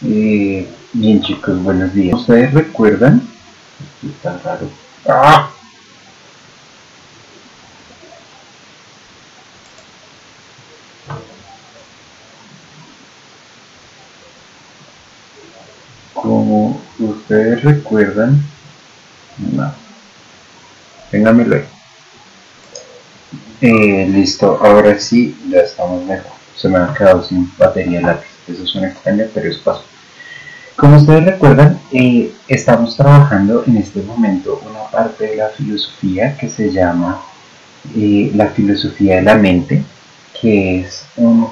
Bien chicos, buenos días. ¿Ustedes recuerdan? Esto está raro. ¡Ah! Como ustedes recuerdan, no, téngamelo ahí. Listo, ahora sí, ya estamos mejor. Se me ha quedado sin batería lápiz. Eso suena extraño, pero es paso. Como ustedes recuerdan, estamos trabajando en este momento una parte de la filosofía que se llama la filosofía de la mente, que es un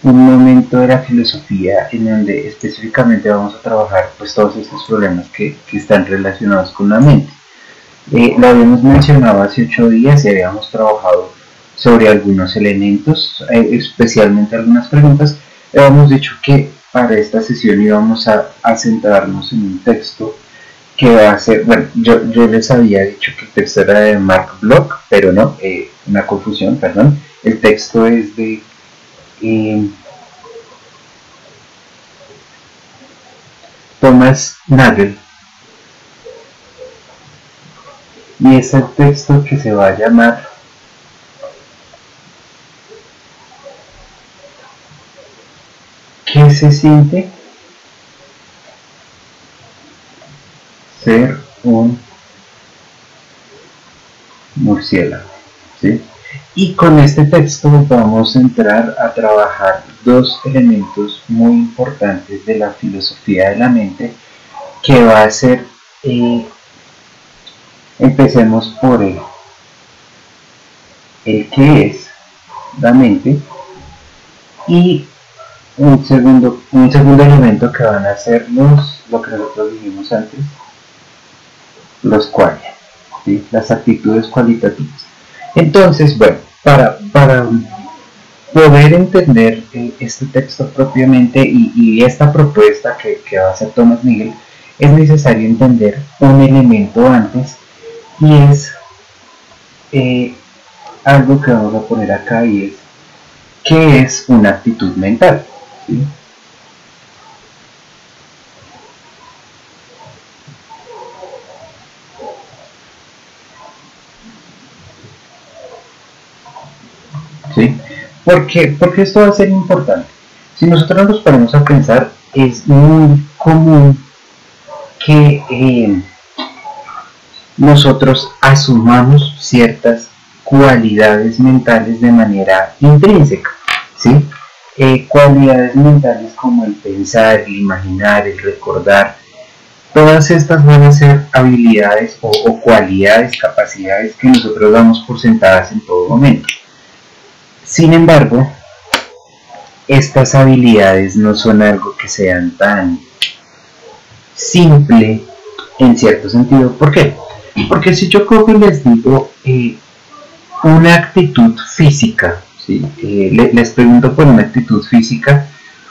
momento de la filosofía en donde específicamente vamos a trabajar pues todos estos problemas que están relacionados con la mente. Lo habíamos mencionado hace 8 días y habíamos trabajado sobre algunos elementos, especialmente algunas preguntas. Habíamos dicho que para esta sesión íbamos a centrarnos en un texto que va a ser, bueno, yo les había dicho que el texto era de Mark Bloch, pero no, una confusión, perdón. El texto es de Thomas Nagel, y es el texto que se va a llamar ¿Qué se siente ser un murciélago? ¿Sí? Y con este texto vamos a entrar a trabajar dos elementos muy importantes de la filosofía de la mente, que va a ser, empecemos por el qué es la mente, y un segundo elemento que van a ser lo que nosotros dijimos antes, los qualia, ¿sí? Las actitudes cualitativas. Entonces, bueno, para poder entender este texto propiamente y esta propuesta que va a hacer Thomas Nagel, es necesario entender un elemento antes, y es algo que vamos a poner acá, y es ¿qué es una actitud mental? ¿Sí? ¿Sí? Porque esto va a ser importante. Si nosotros nos ponemos a pensar, es muy común que nosotros asumamos ciertas cualidades mentales de manera intrínseca, ¿sí? Cualidades mentales como el pensar, el imaginar, el recordar. Todas estas van a ser habilidades o cualidades, capacidades que nosotros damos por sentadas en todo momento. Sin embargo, estas habilidades no son algo que sean tan simple en cierto sentido. ¿Por qué? Porque si yo cojo y les digo una actitud física, ¿sí? Les pregunto por una actitud física,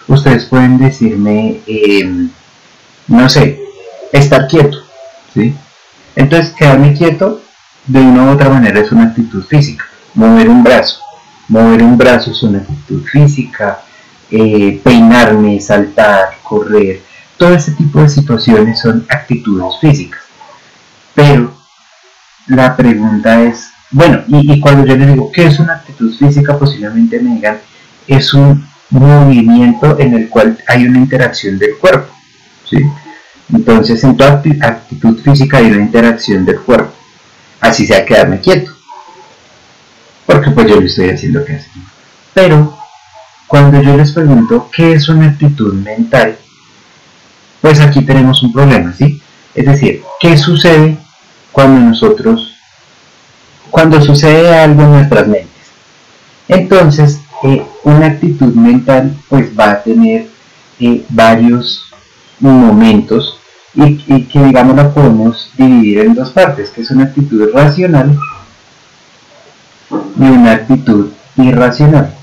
ustedes pueden decirme, no sé, estar quieto, ¿sí? Entonces, quedarme quieto de una u otra manera es una actitud física. Mover un brazo es una actitud física. Peinarme, saltar, correr, todo ese tipo de situaciones son actitudes físicas. Pero la pregunta es, bueno, y cuando yo les digo ¿qué es una actitud física? Posiblemente me digan, es un movimiento en el cual hay una interacción del cuerpo, ¿sí? Entonces, en toda actitud física hay una interacción del cuerpo, así sea quedarme quieto, porque pues yo le estoy haciendo que así. Pero cuando yo les pregunto ¿qué es una actitud mental? Pues aquí tenemos un problema, ¿sí? Es decir, ¿qué sucede cuando sucede algo en nuestras mentes? Entonces, una actitud mental pues va a tener varios momentos, y que digamos la podemos dividir en dos partes, que es una actitud racional y una actitud irracional.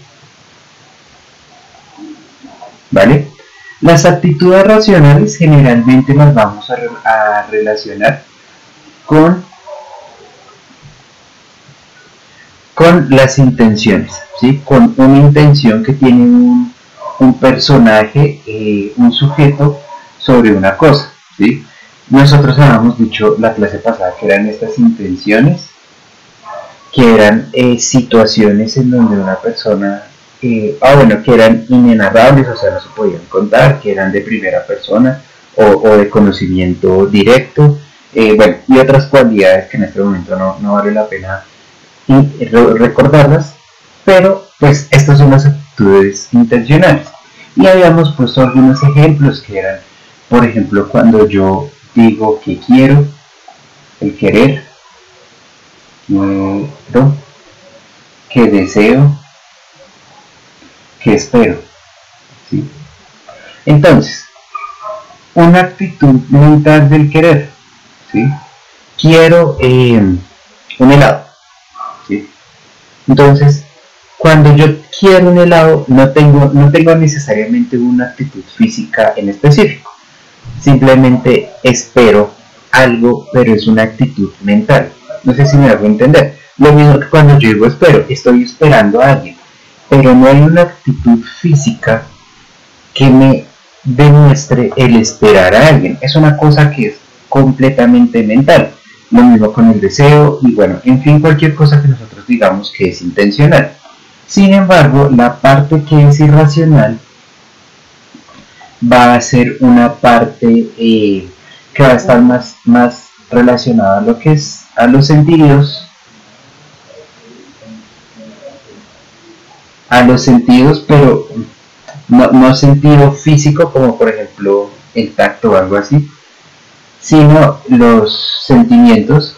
¿Vale? Las actitudes racionales generalmente las vamos a relacionar con las intenciones, ¿sí? Con una intención que tiene un personaje, un sujeto sobre una cosa, ¿sí? Nosotros habíamos dicho la clase pasada que eran estas intenciones, que eran situaciones en donde una persona, que eran inenarrables, o sea, no se podían contar, que eran de primera persona o de conocimiento directo, y otras cualidades que en este momento no vale la pena recordarlas, pero pues estas son las actitudes intencionales. Y habíamos puesto algunos ejemplos que eran, por ejemplo, cuando yo digo que quiero, el querer, quiero, que deseo, que espero, ¿sí? Entonces, una actitud mental del querer, ¿sí? Quiero un helado, ¿sí? Entonces, cuando yo quiero un helado, no tengo necesariamente una actitud física en específico. Simplemente espero algo, pero es una actitud mental. No sé si me hago entender. Lo mismo que cuando yo digo espero, estoy esperando a alguien, pero no hay una actitud física que me demuestre el esperar a alguien. Es una cosa que es completamente mental. Lo mismo con el deseo y bueno, en fin, cualquier cosa que nosotros digamos que es intencional. Sin embargo, la parte que es irracional va a ser una parte que va a estar más relacionada a lo que es a los sentidos, pero no sentido físico como por ejemplo el tacto o algo así, sino los sentimientos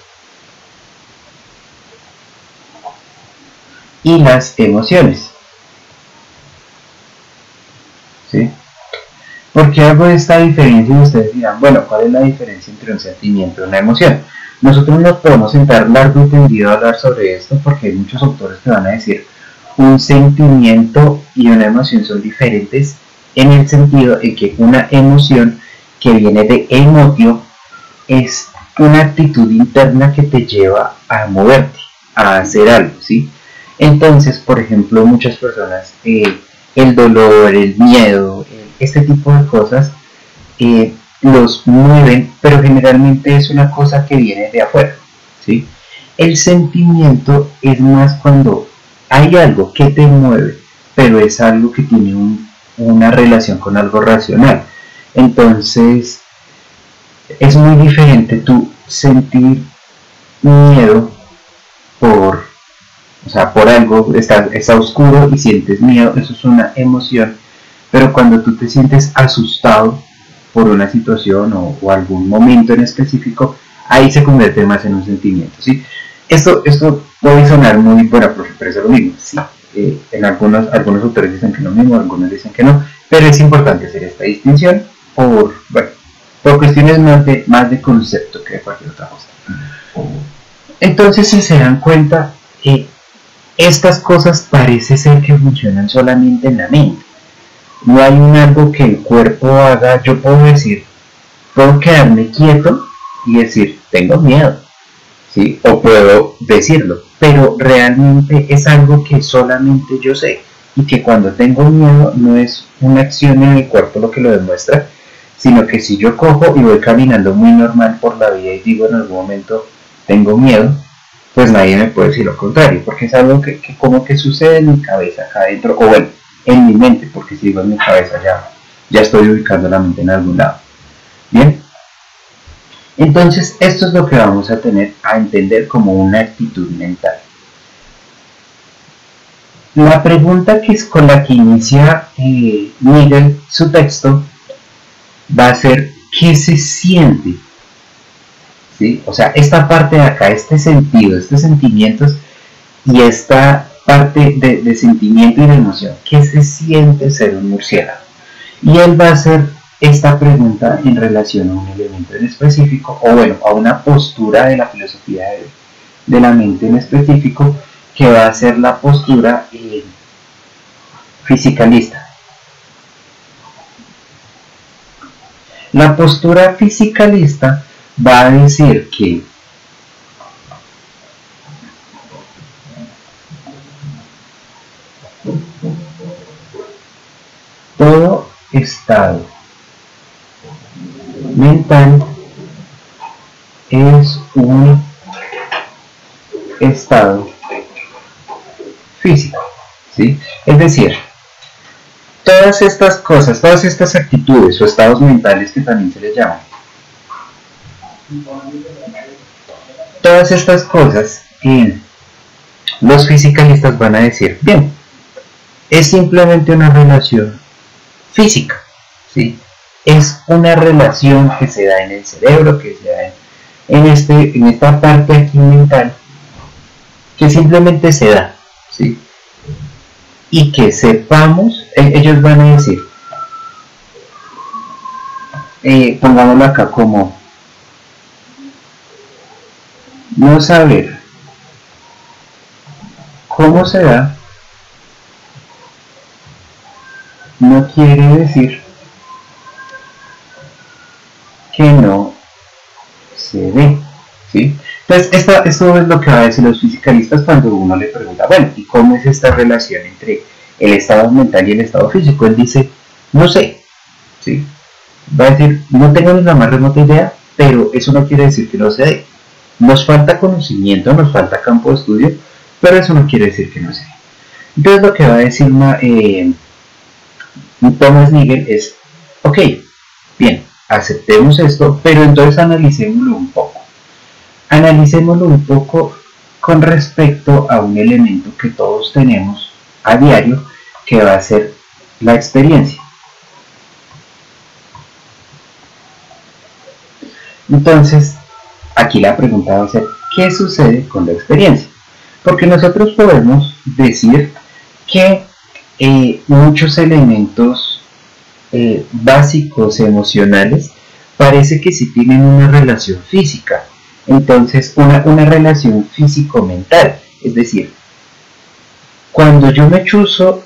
y las emociones, ¿sí? ¿Por qué hago esta diferencia? Y ustedes dirán, bueno, ¿cuál es la diferencia entre un sentimiento y una emoción? Nosotros nos podemos sentar largo y tendido a hablar sobre esto porque hay muchos autores que van a decir un sentimiento y una emoción son diferentes en el sentido en que una emoción que viene de emotio es una actitud interna que te lleva a moverte, a hacer algo, ¿sí? Entonces, por ejemplo, muchas personas, el dolor, el miedo, este tipo de cosas, los mueven, pero generalmente es una cosa que viene de afuera, ¿sí? El sentimiento es más cuando hay algo que te mueve, pero es algo que tiene una relación con algo racional. Entonces, es muy diferente tú sentir miedo por algo, está oscuro y sientes miedo, eso es una emoción, pero cuando tú te sientes asustado por una situación o algún momento en específico, ahí se convierte más en un sentimiento, ¿sí? Esto puede sonar muy bueno, pero es lo mismo, ¿sí? En algunos autores dicen que no mismo, algunos dicen que no, pero es importante hacer esta distinción por cuestiones más de concepto que de cualquier otra cosa. Entonces, si se dan cuenta, estas cosas parece ser que funcionan solamente en la mente. No hay algo que el cuerpo haga. Yo puedo quedarme quieto y decir, tengo miedo, ¿sí? O puedo decirlo, pero realmente es algo que solamente yo sé y que cuando tengo miedo no es una acción en el cuerpo lo que lo demuestra, sino que si yo cojo y voy caminando muy normal por la vida y digo en algún momento tengo miedo, pues nadie me puede decir lo contrario, porque es algo que como que sucede en mi cabeza acá adentro, o bueno, en mi mente, porque si digo en mi cabeza ya estoy ubicando la mente en algún lado. Bien, entonces esto es lo que vamos a tener a entender como una actitud mental. La pregunta que es con la que inicia Miguel su texto va a ser ¿qué se siente? ¿Sí? O sea, esta parte de acá, este sentido, estos sentimientos y esta parte de sentimiento y de emoción, ¿qué se siente ser un murciélago? Y él va a hacer esta pregunta en relación a un elemento en específico, o bueno, a una postura de la filosofía de la mente en específico, que va a ser la postura fisicalista. La postura fisicalista va a decir que estado mental es un estado físico, ¿sí? Es decir, todas estas cosas, todas estas actitudes o estados mentales que también se les llaman, todas estas cosas los fisicalistas van a decir, bien, es simplemente una relación física, ¿sí? Es una relación que se da en el cerebro, que se da en esta parte aquí mental, que simplemente se da, ¿sí? Y que sepamos, ellos van a decir, pongámoslo acá como no saber cómo se da no quiere decir que no se ve, ¿sí? Entonces esto es lo que van a decir los fisicalistas cuando uno le pregunta, bueno, ¿y cómo es esta relación entre el estado mental y el estado físico? Él dice, no sé, ¿sí? Va a decir, no tengo ni la más remota idea, pero eso no quiere decir que no se dé. Nos falta conocimiento, nos falta campo de estudio, pero eso no quiere decir que no se dé. Entonces lo que va a decir Thomas Nagel es, ok, bien, aceptemos esto, pero entonces analicémoslo un poco. Analicémoslo un poco con respecto a un elemento que todos tenemos a diario, que va a ser la experiencia. Entonces, aquí la pregunta va a ser, ¿qué sucede con la experiencia? Porque nosotros podemos decir que muchos elementos básicos emocionales parece que sí tienen una relación física, entonces una relación físico-mental, es decir, cuando yo me chuzo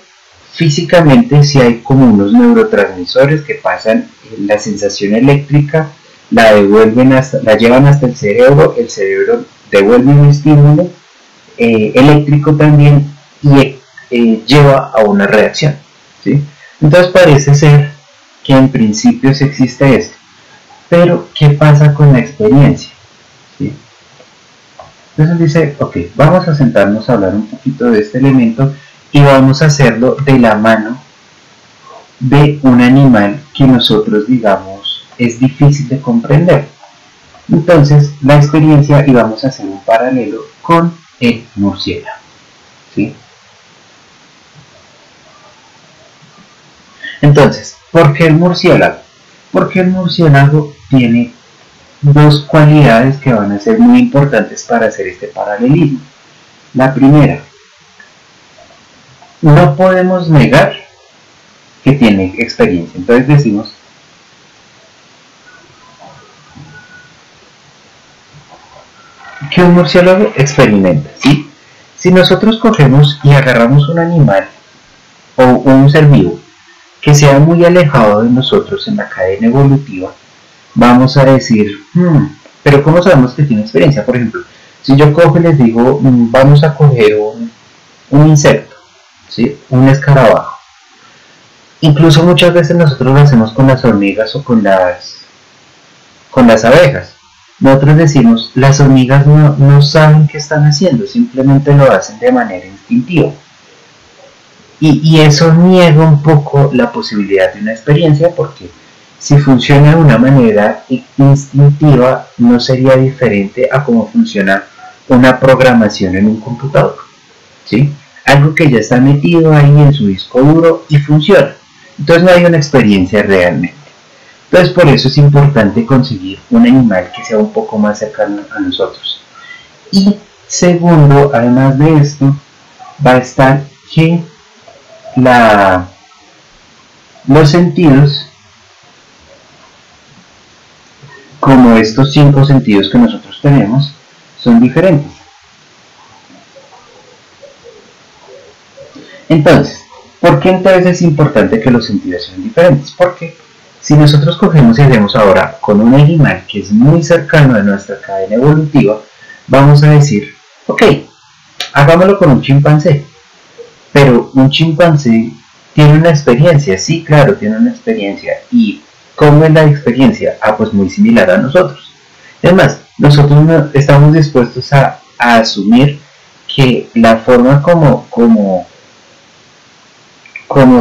físicamente sí hay como unos neurotransmisores que pasan la sensación eléctrica, la llevan hasta el cerebro devuelve un estímulo eléctrico también y lleva a una reacción, ¿sí? Entonces parece ser que en principio sí existe esto, pero ¿qué pasa con la experiencia? ¿Sí? Entonces dice, ok, vamos a sentarnos a hablar un poquito de este elemento y vamos a hacerlo de la mano de un animal que nosotros digamos es difícil de comprender. Entonces la experiencia, y vamos a hacer un paralelo con el murciélago, ¿sí? Entonces, ¿por qué el murciélago? Porque el murciélago tiene dos cualidades que van a ser muy importantes para hacer este paralelismo. La primera, no podemos negar que tiene experiencia. Entonces decimos que un murciélago experimenta, ¿sí? Si nosotros cogemos y agarramos un animal o un ser vivo que sea muy alejado de nosotros en la cadena evolutiva, vamos a decir, pero ¿cómo sabemos que tiene experiencia? Por ejemplo, si yo cojo y les digo, vamos a coger un insecto, ¿sí? Un escarabajo. Incluso muchas veces nosotros lo hacemos con las hormigas o con las abejas. Nosotros decimos, las hormigas no saben qué están haciendo, simplemente lo hacen de manera instintiva. Y eso niega un poco la posibilidad de una experiencia, porque si funciona de una manera instintiva no sería diferente a cómo funciona una programación en un computador, ¿sí? Algo que ya está metido ahí en su disco duro y funciona. Entonces no hay una experiencia realmente. Entonces por eso es importante conseguir un animal que sea un poco más cercano a nosotros. Y segundo, además de esto, va a estar que los sentidos, como estos 5 sentidos que nosotros tenemos, son diferentes. Entonces, ¿por qué entonces es importante que los sentidos sean diferentes? Porque si nosotros cogemos y hacemos ahora con un animal que es muy cercano a nuestra cadena evolutiva, vamos a decir, ok, hagámoslo con un chimpancé. Pero un chimpancé ¿Tiene una experiencia? Sí, claro, tiene una experiencia. ¿Y cómo es la experiencia? Ah, pues muy similar a nosotros. Es más, nosotros no estamos dispuestos a asumir que la forma como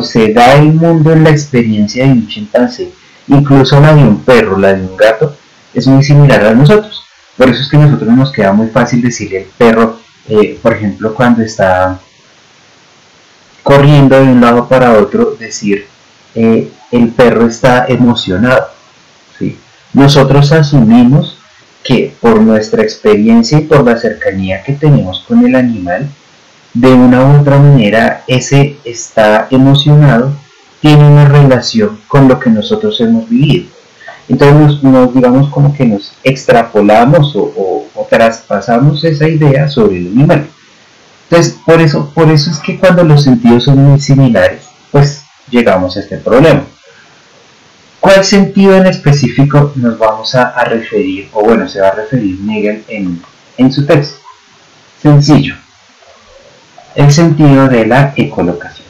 se da el mundo en la experiencia de un chimpancé, incluso la de un perro, la de un gato, es muy similar a nosotros. Por eso es que a nosotros nos queda muy fácil decirle al perro, por ejemplo, cuando está corriendo de un lado para otro, decir, el perro está emocionado. ¿Sí? Nosotros asumimos que por nuestra experiencia y por la cercanía que tenemos con el animal, de una u otra manera ese está emocionado, tiene una relación con lo que nosotros hemos vivido. Entonces nos digamos como que nos extrapolamos o traspasamos esa idea sobre el animal. Entonces por eso es que cuando los sentidos son muy similares, pues llegamos a este problema. ¿Cuál sentido en específico nos vamos a referir, o bueno, se va a referir Miguel en su texto? Sencillo, el sentido de la ecolocación.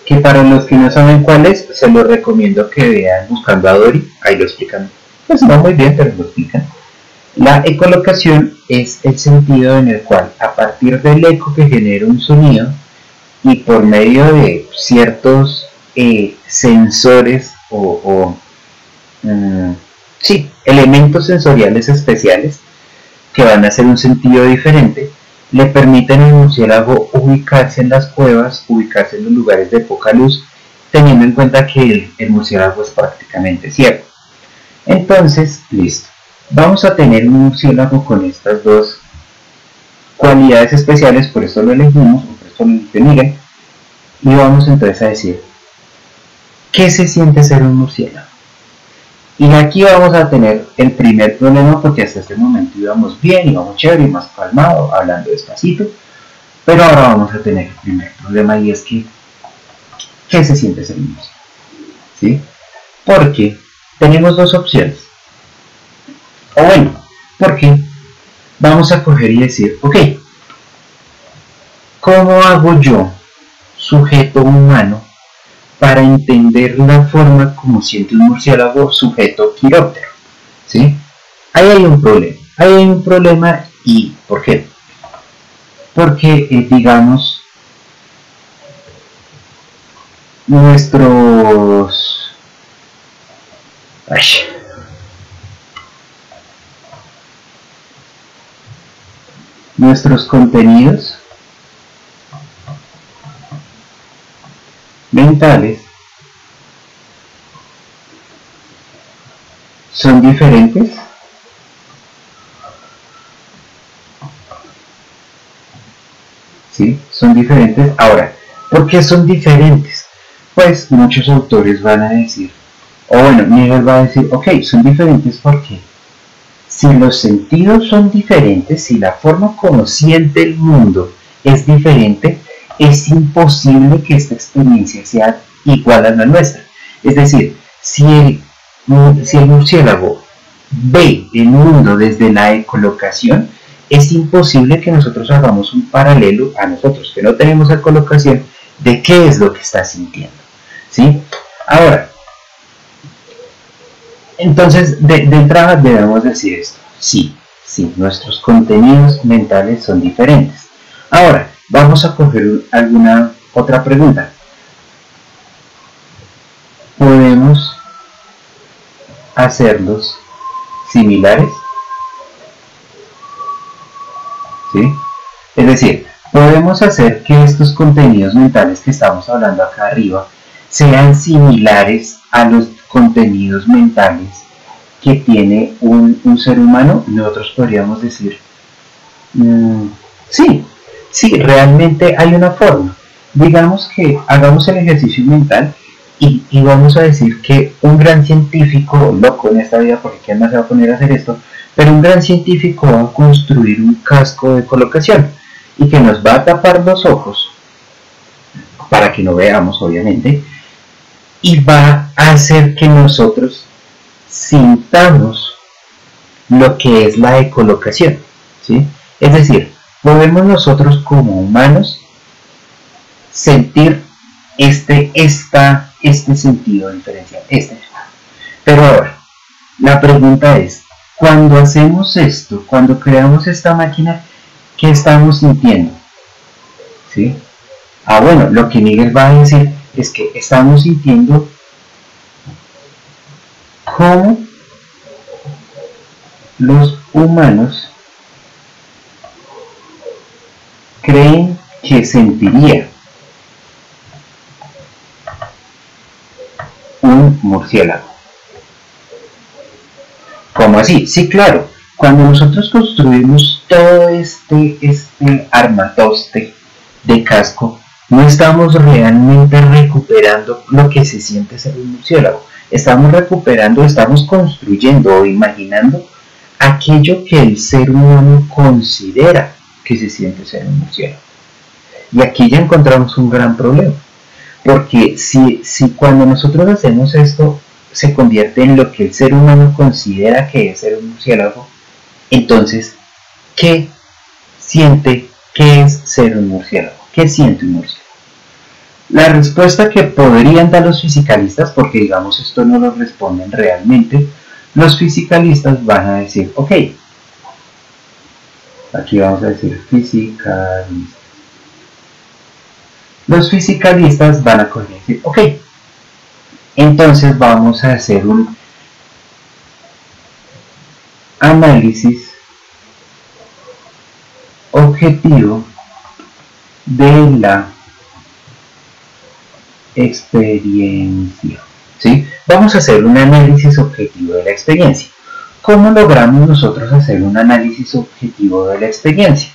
Que para los que no saben cuál es, se los recomiendo que vean Buscando a Dory, ahí lo explican, pues no muy bien, pero lo explican. La ecolocación es el sentido en el cual, a partir del eco que genera un sonido, y por medio de ciertos sensores sí, elementos sensoriales especiales que van a hacer un sentido diferente, le permiten al murciélago ubicarse en las cuevas, ubicarse en los lugares de poca luz, teniendo en cuenta que el murciélago es prácticamente ciego. Entonces, listo. Vamos a tener un murciélago con estas dos cualidades especiales, por eso lo elegimos, por eso lo elegimos, y vamos entonces a decir, ¿qué se siente ser un murciélago? Y aquí vamos a tener el primer problema, porque hasta este momento íbamos bien, íbamos chévere, más calmado, hablando despacito, pero ahora vamos a tener el primer problema, y es que, ¿qué se siente ser un murciélago? ¿Sí? Porque tenemos dos opciones. O bueno, porque vamos a coger y decir, ok, ¿cómo hago yo, sujeto humano, para entender la forma como siente un murciélago sujeto quiróptero? ¿Sí? Ahí hay un problema, ¿y por qué? Porque, digamos, nuestros contenidos mentales son diferentes ¿sí? Son diferentes. Ahora, ¿por qué son diferentes? Pues muchos autores van a decir, o bueno, Miguel va a decir, ok, son diferentes porque si los sentidos son diferentes, si la forma como siente el mundo es diferente, es imposible que esta experiencia sea igual a la nuestra. Es decir, si el murciélago ve el mundo desde la ecolocación, es imposible que nosotros hagamos un paralelo a nosotros, que no tenemos ecolocación, de qué es lo que está sintiendo. ¿Sí? Ahora, entonces, de entrada debemos decir esto. Sí, nuestros contenidos mentales son diferentes. Ahora, vamos a coger alguna otra pregunta. ¿Podemos hacerlos similares? ¿Sí? Es decir, podemos hacer que estos contenidos mentales que estamos hablando acá arriba sean similares a los contenidos mentales que tiene un ser humano. Nosotros podríamos decir, sí, realmente hay una forma. Digamos que hagamos el ejercicio mental y vamos a decir que un gran científico, loco en esta vida, porque ¿quién más se va a poner a hacer esto? Pero un gran científico va a construir un casco de colocación y que nos va a tapar los ojos para que no veamos, obviamente, y va a hacer que nosotros sintamos lo que es la ecolocación, ¿sí? Es decir, podemos nosotros como humanos sentir este sentido diferencial, Pero ahora, la pregunta es, cuando hacemos esto, cuando creamos esta máquina, ¿qué estamos sintiendo? ¿Sí? Bueno, lo que Miguel va a decir es que estamos sintiendo cómo los humanos creen que sentiría un murciélago. ¿Cómo así? Sí, claro. Cuando nosotros construimos todo este armatoste de casco, no estamos realmente recuperando lo que se siente ser un murciélago. Estamos recuperando, estamos construyendo o imaginando aquello que el ser humano considera que se siente ser un murciélago. Y aquí ya encontramos un gran problema. Porque si cuando nosotros hacemos esto se convierte en lo que el ser humano considera que es ser un murciélago, entonces, ¿qué siente que es ser un murciélago? ¿Qué siente un murciélago? La respuesta que podrían dar los fisicalistas, porque digamos esto no lo responden realmente, los fisicalistas van a decir, ok, aquí vamos a decir fisicalistas. Los fisicalistas van a coger y decir, ok, entonces vamos a hacer un análisis objetivo de la experiencia. ¿Sí? Vamos a hacer un análisis objetivo de la experiencia. ¿Cómo logramos nosotros hacer un análisis objetivo de la experiencia?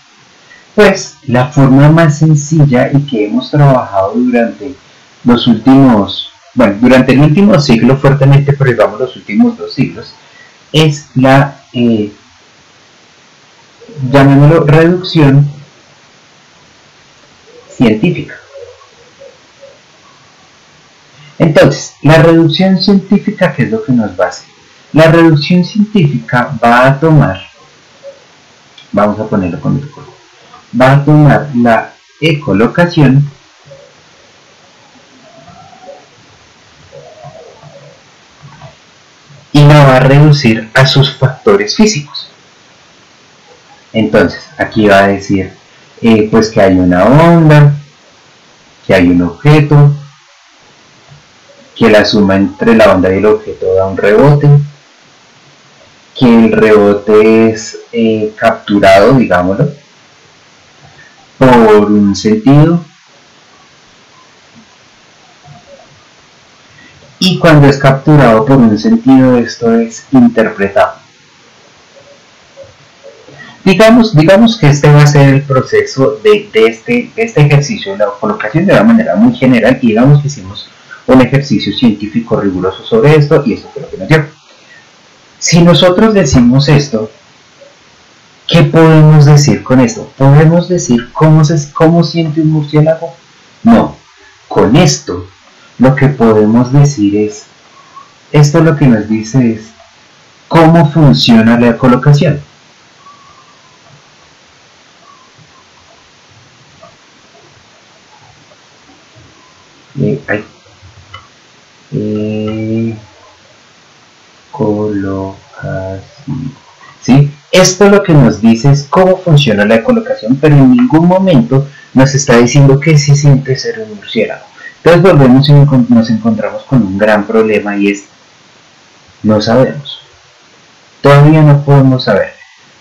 Pues la forma más sencilla y que hemos trabajado durante los últimos, durante el último siglo fuertemente, pero digamos los últimos 2 siglos, es la, llamémoslo, reducción científica. Entonces, la reducción científica, ¿qué es lo que nos va a hacer? La reducción científica va a tomar, vamos a ponerlo con el color, va a tomar la ecolocación y la va a reducir a sus factores físicos. Entonces, aquí va a decir pues que hay una onda, que hay un objeto, que la suma entre la onda y el objeto da un rebote, que el rebote es capturado, digámoslo, por un sentido, y cuando es capturado por un sentido, esto es interpretado. Digamos que este va a ser el proceso de este ejercicio de la colocación de una manera muy general, y digamos que hicimos un ejercicio científico riguroso sobre esto, y eso fue lo que nos dio. Si nosotros decimos esto, ¿qué podemos decir con esto? ¿Podemos decir cómo siente un murciélago? No. Con esto, lo que podemos decir es, esto lo que nos dice es cómo funciona la ecolocación. Colocación. ¿Sí? Esto lo que nos dice es cómo funciona la ecolocación, pero en ningún momento nos está diciendo que se siente ser un murciélago. Entonces volvemos y nos encontramos con un gran problema, y es, no sabemos. Todavía no podemos saber.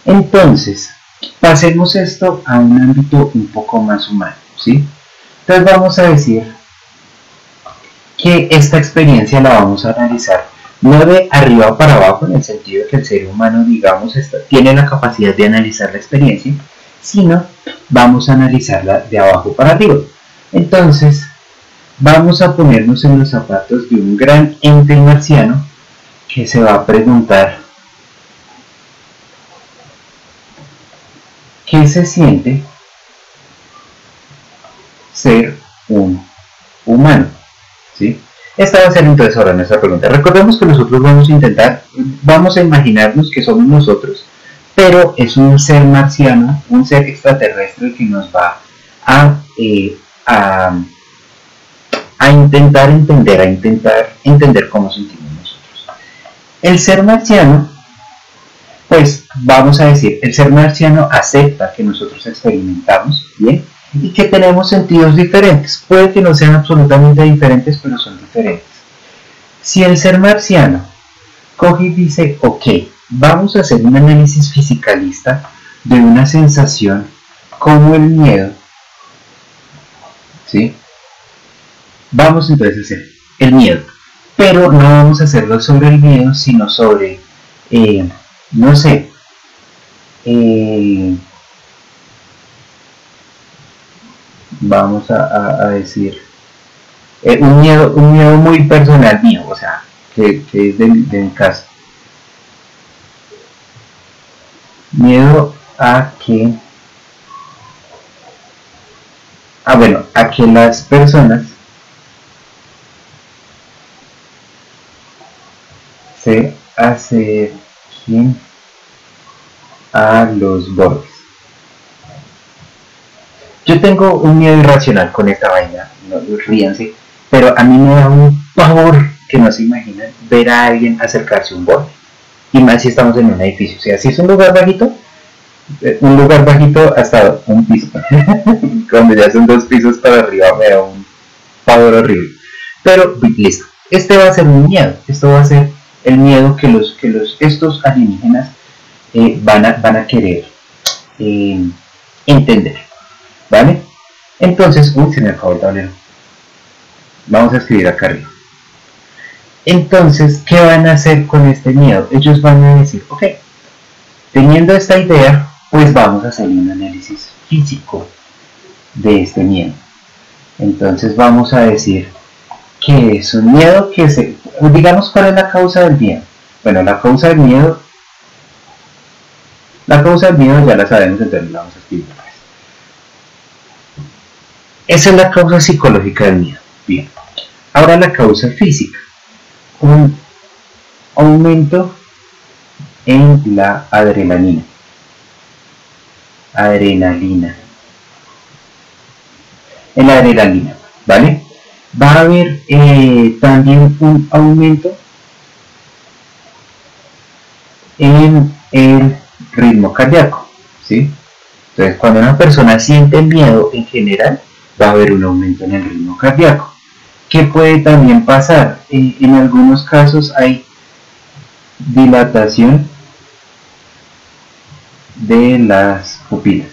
Entonces, pasemos esto a un ámbito un poco más humano, ¿sí? Entonces vamos a decir que esta experiencia la vamos a analizar no de arriba para abajo, en el sentido de que el ser humano, digamos, tiene la capacidad de analizar la experiencia, sino vamos a analizarla de abajo para arriba. Entonces, vamos a ponernos en los zapatos de un gran ente marciano que se va a preguntar ¿qué se siente ser un humano? ¿Sí? Esta va a ser entonces ahora nuestra pregunta. Recordemos que nosotros vamos a imaginarnos que somos nosotros, pero es un ser marciano, un ser extraterrestre que nos va a, intentar entender cómo sentimos nosotros. El ser marciano, pues vamos a decir, el ser marciano acepta que nosotros experimentamos, ¿bien? Y que tenemos sentidos diferentes. Puede que no sean absolutamente diferentes, pero son diferentes. Si el ser marciano coge y dice, ok, vamos a hacer un análisis fisicalista de una sensación como el miedo, ¿sí? Vamos entonces a hacer el miedo, pero no vamos a hacerlo sobre el miedo, sino sobre, no sé, vamos a decir, un miedo muy personal mío, o sea, que es de mi caso. Miedo a que, a que las personas se acerquen a los bordes. Yo tengo un miedo irracional con esta vaina, no ríanse, pero a mí me da un pavor que no se imaginan ver a alguien acercarse a un borde, y más si estamos en un edificio. O sea, si es un lugar bajito hasta un piso, cuando ya son 2 pisos para arriba me da un pavor horrible. Pero listo, este va a ser un miedo, esto va a ser el miedo que estos alienígenas van a querer entender, ¿vale? Entonces, se me acabó el tablero. Vamos a escribir acá arriba. Entonces, ¿qué van a hacer con este miedo? Ellos van a decir, ok, teniendo esta idea, pues vamos a hacer un análisis físico de este miedo. Entonces vamos a decir que es un miedo que digamos, ¿cuál es la causa del miedo? Bueno, la causa del miedo ya la sabemos, entonces la vamos a escribir. Esa es la causa psicológica del miedo. Bien. Ahora la causa física. Un aumento en la adrenalina. En la adrenalina, ¿vale? Va a haber también un aumento en el ritmo cardíaco, ¿sí? Entonces, cuando una persona siente miedo en general, va a haber un aumento en el ritmo cardíaco. ¿Qué puede también pasar? En algunos casos hay dilatación de las pupilas.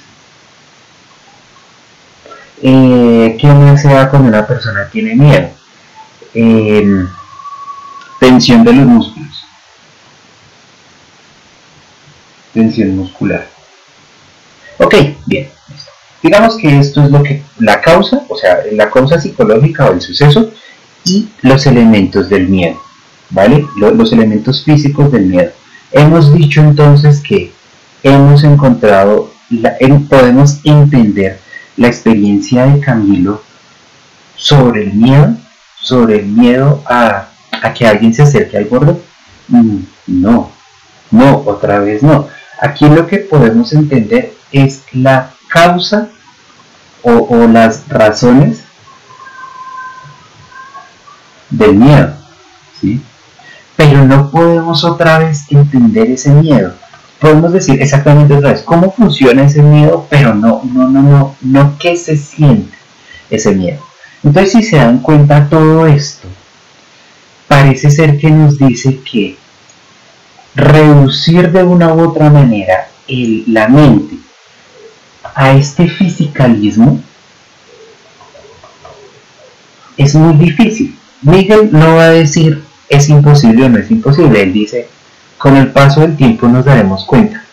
¿Qué más se da cuando una persona tiene miedo? Tensión de los músculos. Tensión muscular. Ok, bien. Listo. Digamos que esto es lo que la causa, o sea, la causa psicológica o el suceso y los elementos del miedo, ¿vale? Los elementos físicos del miedo. Hemos dicho entonces que hemos encontrado, podemos entender la experiencia de Camilo sobre el miedo a que alguien se acerque al borde. No, otra vez no. Aquí lo que podemos entender es la causa o las razones del miedo, ¿sí? Pero no podemos otra vez entender ese miedo. Podemos decir exactamente otra vez cómo funciona ese miedo, pero no qué se siente ese miedo. Entonces, si se dan cuenta, todo esto parece ser que nos dice que reducir de una u otra manera la mente a este fisicalismo es muy difícil. Miguel no va a decir es imposible o no es imposible, él dice con el paso del tiempo nos daremos cuenta,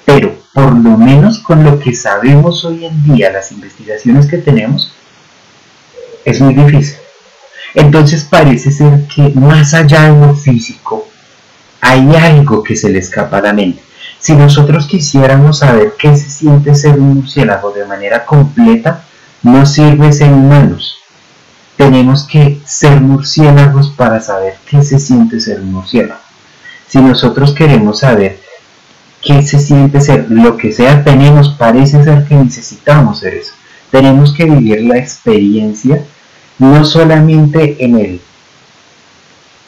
pero por lo menos con lo que sabemos hoy en día, las investigaciones que tenemos, es muy difícil. Entonces parece ser que más allá de lo físico hay algo que se le escapa a la mente. Si nosotros quisiéramos saber qué se siente ser un murciélago de manera completa, no sirve ser humanos. Tenemos que ser murciélagos para saber qué se siente ser un murciélago. Si nosotros queremos saber ¿qué se siente ser? Lo que sea, parece ser que necesitamos ser eso. Tenemos que vivir la experiencia no solamente en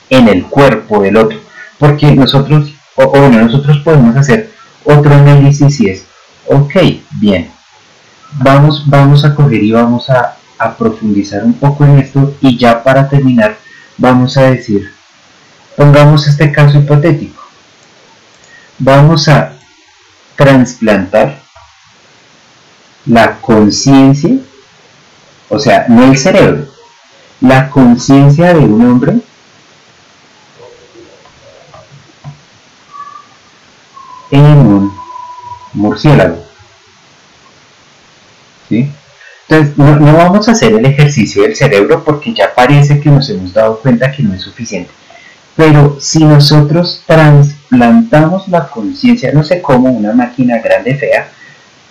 el cuerpo del otro, porque nosotros, nosotros podemos hacer otro análisis y es, ok, bien, vamos a coger y vamos a profundizar un poco en esto, y ya para terminar vamos a decir, pongamos este caso hipotético, vamos a trasplantar la conciencia, o sea, no el cerebro, la conciencia de un hombre en un murciélago, ¿sí? Entonces, no vamos a hacer el ejercicio del cerebro porque ya parece que nos hemos dado cuenta que no es suficiente. Pero si nosotros trasplantamos la conciencia, no sé cómo, una máquina grande, fea,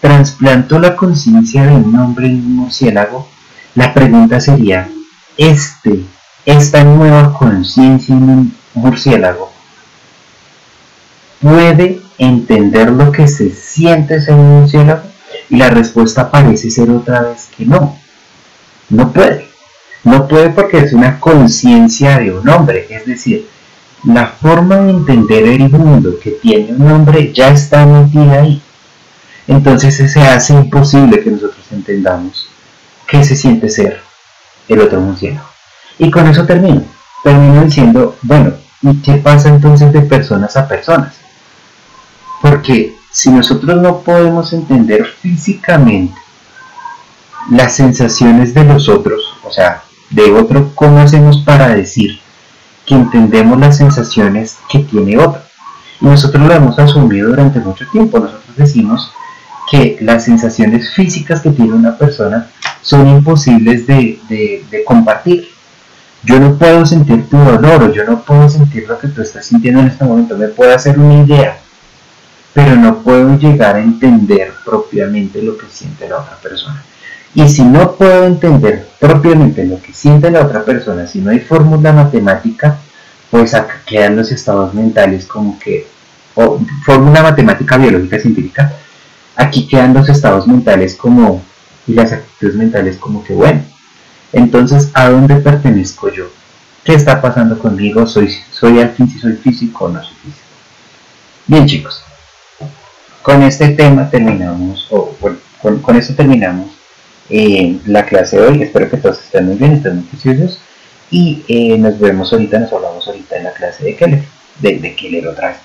trasplantó la conciencia de un hombre en un murciélago, la pregunta sería, esta nueva conciencia en un murciélago, ¿puede entender lo que se siente ser un murciélago? Y la respuesta parece ser otra vez que no. No puede. No puede porque es una conciencia de un hombre. Es decir, la forma de entender el mundo que tiene un hombre ya está metida ahí. Entonces se hace imposible que nosotros entendamos qué se siente ser el otro murciélago. Y con eso termino diciendo, bueno, ¿y qué pasa entonces de personas a personas? Porque si nosotros no podemos entender físicamente las sensaciones de los otros, o sea, de otro, ¿cómo hacemos para decir que entendemos las sensaciones que tiene otro? Y nosotros lo hemos asumido durante mucho tiempo. Nosotros decimos que las sensaciones físicas que tiene una persona son imposibles de compartir. Yo no puedo sentir tu dolor, o yo no puedo sentir lo que tú estás sintiendo en este momento. Me puedo hacer una idea, pero no puedo llegar a entender propiamente lo que siente la otra persona. Y si no puedo entender propiamente lo que siente la otra persona, si no hay fórmula matemática, pues acá quedan los estados mentales como que, o fórmula matemática biológica científica, aquí quedan los estados mentales como, y las actitudes mentales como que, bueno, entonces, ¿a dónde pertenezco yo? ¿Qué está pasando conmigo? ¿Soy al fin si soy físico o no soy físico? Bien, chicos, con este tema terminamos, con esto terminamos la clase de hoy. Espero que todos estén muy bien, estén muy juiciosos, y nos hablamos ahorita en la clase de Keller, de Keller otra vez.